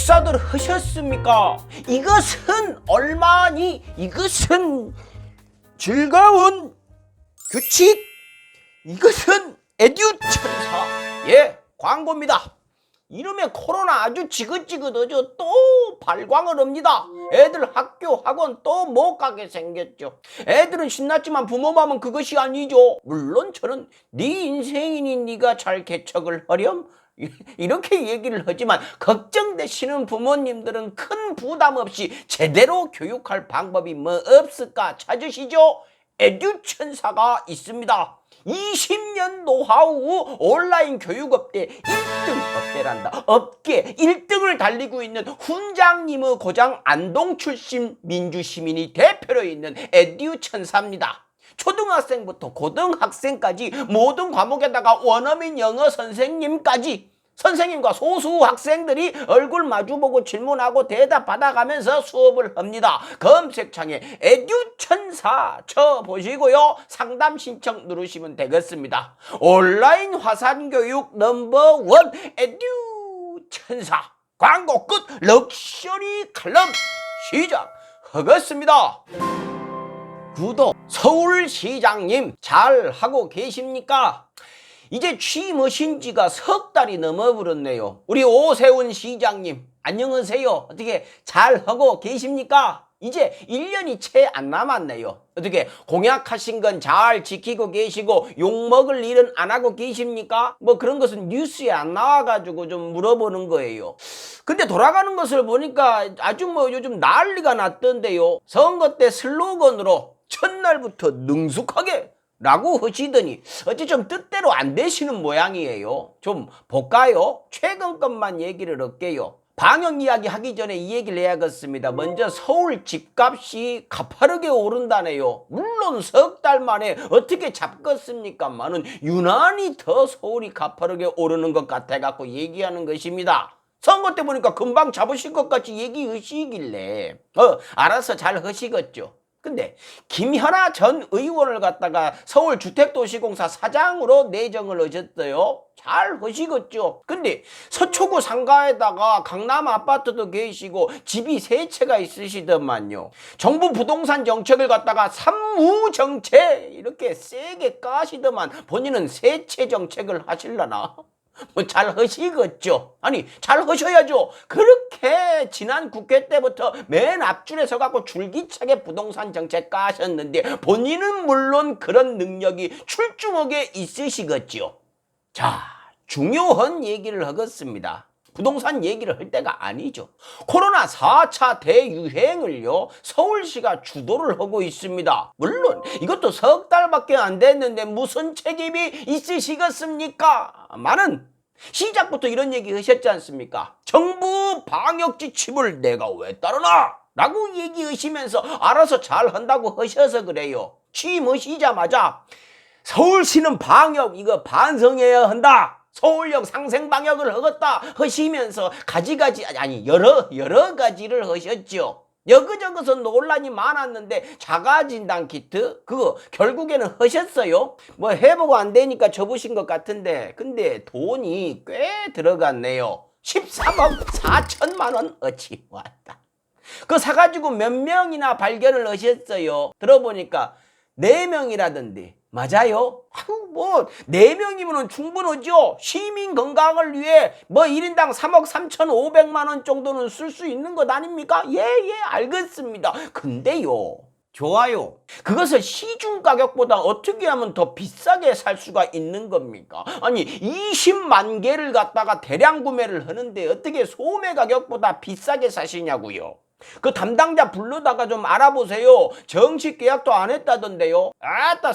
식사들 하셨습니까? 이것은 얼마니? 이것은 즐거운 규칙? 이것은 에듀천사. 예, 광고입니다. 이름에 코로나 아주 지긋지긋하죠. 또 발광을 합니다. 애들 학교 학원 또 못 가게 생겼죠. 애들은 신났지만 부모 마음은 그것이 아니죠. 물론 저는 네 인생이니 네가 잘 개척을 하렴 이렇게 얘기를 하지만 걱정되시는 부모님들은 큰 부담 없이 제대로 교육할 방법이 뭐 없을까 찾으시죠? 에듀천사가 있습니다. 20년 노하우 온라인 교육업계 1등 업계란다. 업계 1등을 달리고 있는 훈장님의 고장 안동 출신 민주시민이 대표로 있는 에듀천사입니다. 초등학생부터 고등학생까지 모든 과목에다가 원어민 영어 선생님까지 선생님과 소수 학생들이 얼굴 마주보고 질문하고 대답 받아가면서 수업을 합니다. 검색창에 에듀천사 쳐보시고요. 상담 신청 누르시면 되겠습니다. 온라인 화상교육 넘버원 에듀천사. 광고 끝. 럭셔리 칼럼 시작하겠습니다. 구독. 서울시장님 잘 하고 계십니까? 이제 취임하신 지가 석 달이 넘어버렸네요. 우리 오세훈 시장님 안녕하세요. 어떻게 잘 하고 계십니까? 이제 1년이 채 안 남았네요. 어떻게 공약하신 건 잘 지키고 계시고 욕먹을 일은 안 하고 계십니까? 뭐 그런 것은 뉴스에 안 나와가지고 좀 물어보는 거예요. 근데 돌아가는 것을 보니까 아주 뭐 요즘 난리가 났던데요. 선거 때 슬로건으로 첫날부터 능숙하게 라고 하시더니 어찌 좀 뜻대로 안 되시는 모양이에요. 좀 볼까요? 최근 것만 얘기를 할게요. 방역 이야기 하기 전에 이 얘기를 해야겠습니다. 먼저 서울 집값이 가파르게 오른다네요. 물론 석 달 만에 어떻게 잡겠습니까만은 유난히 더 서울이 가파르게 오르는 것 같아갖고 얘기하는 것입니다. 선거 때 보니까 금방 잡으실 것 같이 얘기하시길래 알아서 잘 하시겠죠. 근데 김현아 전 의원을 갖다가 서울주택도시공사 사장으로 내정을 하셨어요. 잘 하시겠죠. 근데 서초구 상가에다가 강남 아파트도 계시고 집이 세 채가 있으시더만요. 정부 부동산 정책을 갖다가 삼무정책 이렇게 세게 까시더만 본인은 세 채 정책을 하실라나? 뭐 잘 하시겠죠. 아니 잘 하셔야죠. 그렇게 지난 국회 때부터 맨 앞줄에 서갖고 줄기차게 부동산 정책 까셨는데 본인은 물론 그런 능력이 출중하게 있으시겠죠. 자, 중요한 얘기를 하겠습니다. 부동산 얘기를 할 때가 아니죠. 코로나 4차 대유행을요 서울시가 주도를 하고 있습니다. 물론 이것도 석 달밖에 안 됐는데 무슨 책임이 있으시겠습니까? 많은 시작부터 이런 얘기 하셨지 않습니까? 정부 방역 지침을 내가 왜 따르나? 라고 얘기하시면서 알아서 잘 한다고 하셔서 그래요. 취임하시자마자 서울시는 방역 이거 반성해야 한다. 서울역 상생 방역을 하겠다 하시면서 가지가지 아니 여러 가지를 하셨죠. 여기저기서 논란이 많았는데 자가진단 키트 그거 결국에는 하셨어요. 뭐 해보고 안 되니까 접으신 것 같은데 근데 돈이 꽤 들어갔네요. 13억 4천만 원 어치 왔다. 그거 사가지고 몇 명이나 발견을 하셨어요. 들어보니까 4명이라던데 맞아요? 뭐 4명이면 충분하죠. 시민 건강을 위해 뭐 1인당 3억 3,500만 원 정도는 쓸 수 있는 것 아닙니까? 예 알겠습니다. 근데요 좋아요. 그것을 시중 가격보다 어떻게 하면 더 비싸게 살 수가 있는 겁니까? 아니 20만 개를 갖다가 대량 구매를 하는데 어떻게 소매 가격보다 비싸게 사시냐고요. 그 담당자 불러다가 좀 알아보세요. 정식 계약도 안 했다던데요. 아따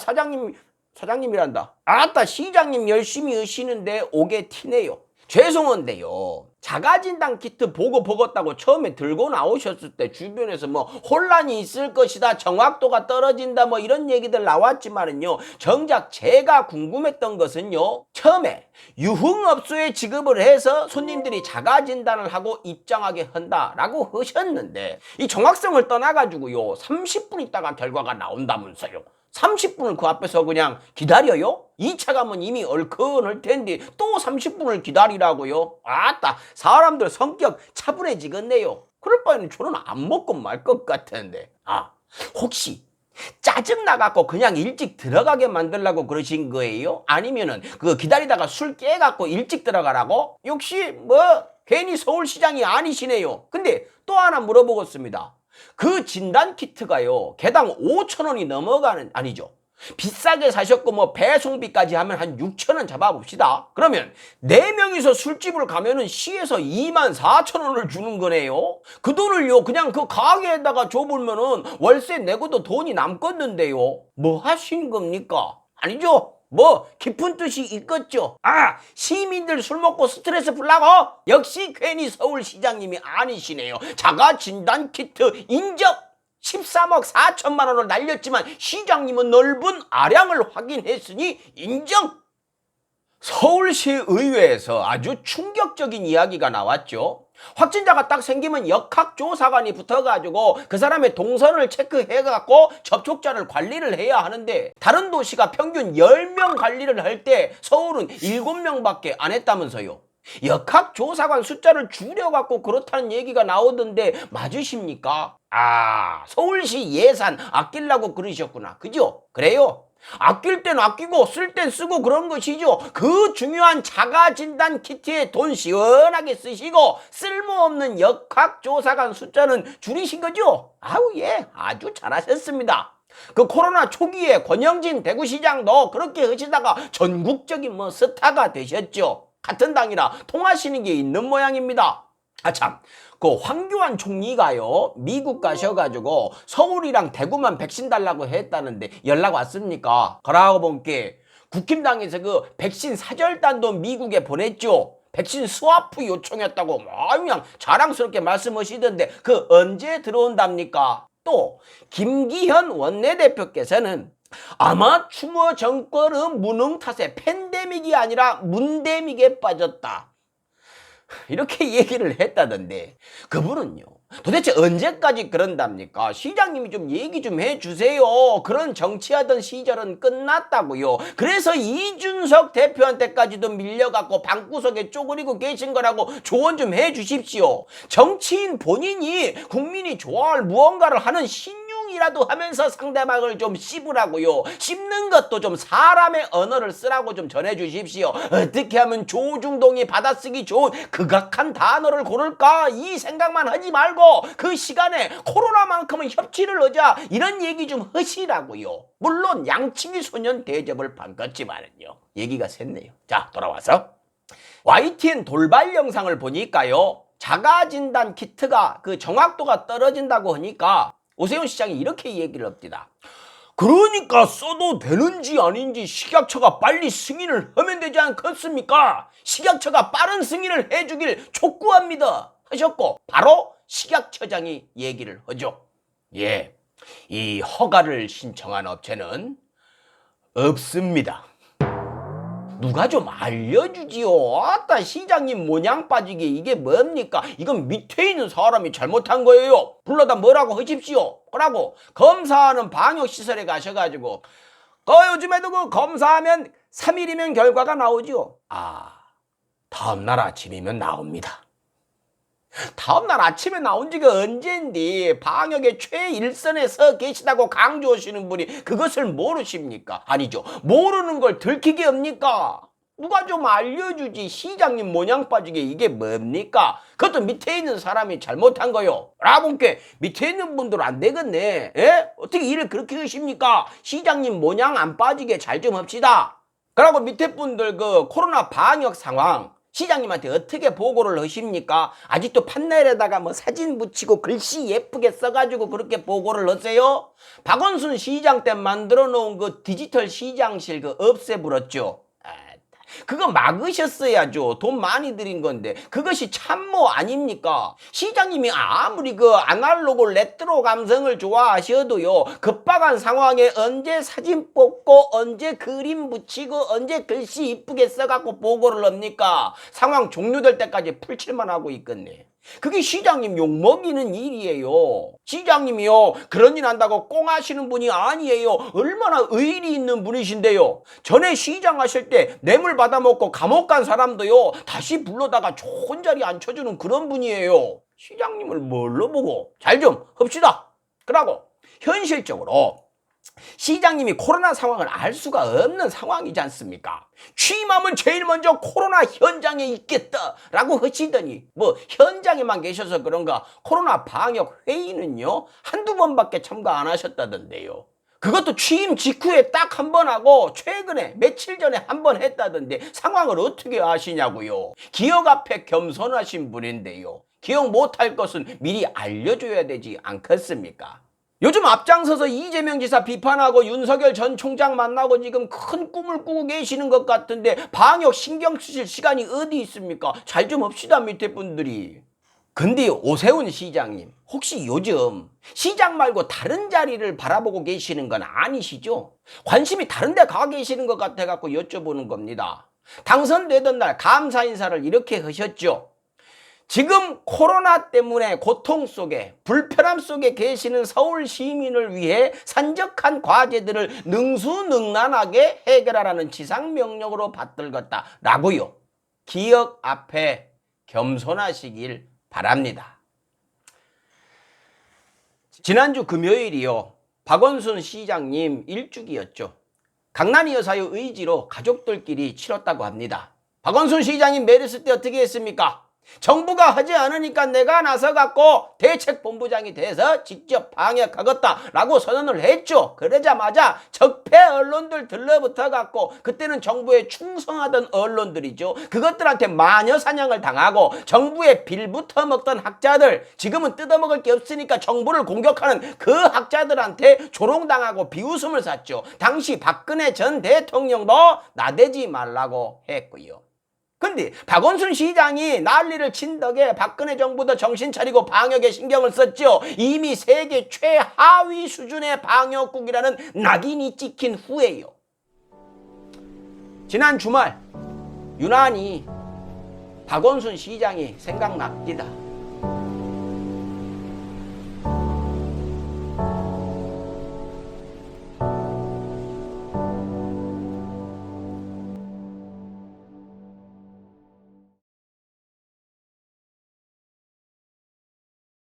사장님이란다. 아따 시장님 열심히 하시는데 오게 티네요. 죄송한데요. 자가진단 키트 보고 먹었다고 처음에 들고 나오셨을 때 주변에서 뭐 혼란이 있을 것이다. 정확도가 떨어진다. 뭐 이런 얘기들 나왔지만은요. 정작 제가 궁금했던 것은요. 처음에 유흥업소에 지급을 해서 손님들이 자가진단을 하고 입장하게 한다라고 하셨는데 이 정확성을 떠나가지고요. 30분 있다가 결과가 나온다면서요. 30분을 그 앞에서 그냥 기다려요? 2차 가면 이미 얼큰할 텐데 또 30분을 기다리라고요? 아따, 사람들 성격 차분해지겠네요. 그럴 바에는 저는 안 먹고 말 것 같은데. 아, 혹시 짜증나갖고 그냥 일찍 들어가게 만들려고 그러신 거예요? 아니면은 그 기다리다가 술 깨갖고 일찍 들어가라고? 역시 뭐 괜히 서울시장이 아니시네요. 근데 또 하나 물어보겠습니다. 그 진단 키트가요, 개당 5,000원이 넘어가는, 아니죠, 비싸게 사셨고 뭐 배송비까지 하면 한 6,000원 잡아봅시다. 그러면 4명이서 술집을 가면은 시에서 24,000원을 주는 거네요. 그 돈을요 그냥 그 가게에다가 줘보면은 월세 내고도 돈이 남겠는데요. 뭐 하시는 겁니까? 아니죠? 뭐 깊은 뜻이 있겠죠. 아, 시민들 술 먹고 스트레스 풀라고? 역시 괜히 서울시장님이 아니시네요. 자가 진단 키트 인정. 13억 4천만 원을 날렸지만 시장님은 넓은 아량을 확인했으니 인정. 서울시 의회에서 아주 충격적인 이야기가 나왔죠. 확진자가 딱 생기면 역학조사관이 붙어가지고 그 사람의 동선을 체크해갖고 접촉자를 관리를 해야 하는데, 다른 도시가 평균 10명 관리를 할 때 서울은 7명밖에 안 했다면서요. 역학조사관 숫자를 줄여갖고 그렇다는 얘기가 나오던데 맞으십니까? 아, 서울시 예산 아끼려고 그러셨구나. 그죠? 그래요? 아낄 땐 아끼고 쓸 땐 쓰고 그런 것이죠. 그 중요한 자가진단 키트에 돈 시원하게 쓰시고 쓸모없는 역학조사관 숫자는 줄이신 거죠? 아우, 예, 아주 잘하셨습니다. 그 코로나 초기에 권영진 대구시장도 그렇게 하시다가 전국적인 뭐 스타가 되셨죠. 같은 당이라 통하시는 게 있는 모양입니다. 아, 참, 그 황교안 총리가요 미국 가셔가지고 서울이랑 대구만 백신 달라고 했다는데 연락 왔습니까? 그러고 본게 국힘당에서 그 백신 사절단도 미국에 보냈죠. 백신 스와프 요청했다고 그냥 자랑스럽게 말씀하시던데 그 언제 들어온답니까? 또 김기현 원내대표께서는 아마 추모 정권의 무능 탓에 팬데믹이 아니라 문데믹에 빠졌다, 이렇게 얘기를 했다던데, 그분은요 도대체 언제까지 그런답니까? 시장님이 좀 얘기 좀 해주세요. 그런 정치하던 시절은 끝났다고요. 그래서 이준석 대표한테까지도 밀려갖고 방구석에 쪼그리고 계신 거라고 조언 좀 해주십시오. 정치인 본인이 국민이 좋아할 무언가를 하는 이라도 하면서 상대방을 좀 씹으라고요. 씹는 것도 좀 사람의 언어를 쓰라고 좀 전해주십시오. 어떻게 하면 조중동이 받아쓰기 좋은 극악한 단어를 고를까, 이 생각만 하지 말고 그 시간에 코로나만큼은 협치를 하자, 이런 얘기 좀 하시라고요. 물론 양치기 소년 대접을 받겠지만은요, 얘기가 샜네요. 자, 돌아와서 YTN 돌발 영상을 보니까요, 자가진단 키트가 그 정확도가 떨어진다고 하니까 오세훈 시장이 이렇게 얘기를 합니다. 그러니까 써도 되는지 아닌지 식약처가 빨리 승인을 하면 되지 않겠습니까? 식약처가 빠른 승인을 해주길 촉구합니다 하셨고, 바로 식약처장이 얘기를 하죠. 예, 이 허가를 신청한 업체는 없습니다. 누가 좀 알려주지요. 아따, 시장님 모양 빠지게 이게 뭡니까? 이건 밑에 있는 사람이 잘못한 거예요. 불러다 뭐라고 하십시오. 그러고 검사하는 방역시설에 가셔가지고 요즘에도 그 검사하면 3일이면 결과가 나오지요. 아, 다음날 아침이면 나옵니다. 다음날 아침에 나온 지가 언젠데 방역의 최일선에 서 계시다고 강조하시는 분이 그것을 모르십니까? 아니죠. 모르는 걸 들키게 합니까? 누가 좀 알려주지. 시장님 모양 빠지게 이게 뭡니까? 그것도 밑에 있는 사람이 잘못한 거요. 라본께 밑에 있는 분들 안 되겠네. 에? 어떻게 일을 그렇게 하십니까? 시장님 모양 안 빠지게 잘 좀 합시다. 그러고 밑에 분들 그 코로나 방역 상황 시장님한테 어떻게 보고를 하십니까? 아직도 판넬에다가 뭐 사진 붙이고 글씨 예쁘게 써가지고 그렇게 보고를 하세요? 박원순 시장 때 만들어 놓은 그 디지털 시장실 그 없애버렸죠. 그거 막으셨어야죠. 돈 많이 들인 건데. 그것이 참모 아닙니까? 시장님이 아무리 그 아날로그 레트로 감성을 좋아하셔도요, 급박한 상황에 언제 사진 뽑고 언제 그림 붙이고 언제 글씨 이쁘게 써갖고 보고를 합니까? 상황 종료될 때까지 풀칠만 하고 있겠네. 그게 시장님 욕먹이는 일이에요. 시장님이요, 그런 일 한다고 꽁하시는 분이 아니에요. 얼마나 의리 있는 분이신데요. 전에 시장 하실 때 뇌물 받아먹고 감옥 간 사람도요, 다시 불러다가 좋은 자리 앉혀주는 그런 분이에요. 시장님을 뭘로 보고 잘 좀 합시다. 그러고 현실적으로 시장님이 코로나 상황을 알 수가 없는 상황이지 않습니까? 취임하면 제일 먼저 코로나 현장에 있겠다라고 하시더니 뭐 현장에만 계셔서 그런가 코로나 방역 회의는요 한두 번밖에 참가 안 하셨다던데요. 그것도 취임 직후에 딱 한 번 하고 최근에 며칠 전에 한 번 했다던데 상황을 어떻게 아시냐고요. 기억 앞에 겸손하신 분인데요. 기억 못할 것은 미리 알려줘야 되지 않겠습니까? 요즘 앞장서서 이재명 지사 비판하고 윤석열 전 총장 만나고 지금 큰 꿈을 꾸고 계시는 것 같은데 방역 신경 쓰실 시간이 어디 있습니까? 잘 좀 합시다 밑에 분들이. 근데 오세훈 시장님 혹시 요즘 시장 말고 다른 자리를 바라보고 계시는 건 아니시죠? 관심이 다른 데 가 계시는 것 같아 갖고 여쭤보는 겁니다. 당선되던 날 감사 인사를 이렇게 하셨죠. 지금 코로나 때문에 고통 속에 불편함 속에 계시는 서울 시민을 위해 산적한 과제들을 능수능란하게 해결하라는 지상명령으로 받들었다 라고요. 기억 앞에 겸손하시길 바랍니다. 지난주 금요일이요. 박원순 시장님 일주기였죠. 강난이 여사의 의지로 가족들끼리 치렀다고 합니다. 박원순 시장님 메르스 때 어떻게 했습니까? 정부가 하지 않으니까 내가 나서갖고 대책본부장이 돼서 직접 방역하겠다라고 선언을 했죠. 그러자마자 적폐 언론들 들러붙어갖고 그때는 정부에 충성하던 언론들이죠. 그것들한테 마녀사냥을 당하고 정부에 빌붙어 먹던 학자들, 지금은 뜯어먹을 게 없으니까 정부를 공격하는 그 학자들한테 조롱당하고 비웃음을 샀죠. 당시 박근혜 전 대통령도 나대지 말라고 했고요. 근데 박원순 시장이 난리를 친 덕에 박근혜 정부도 정신 차리고 방역에 신경을 썼죠. 이미 세계 최하위 수준의 방역국이라는 낙인이 찍힌 후에요. 지난 주말 유난히 박원순 시장이 생각납니다.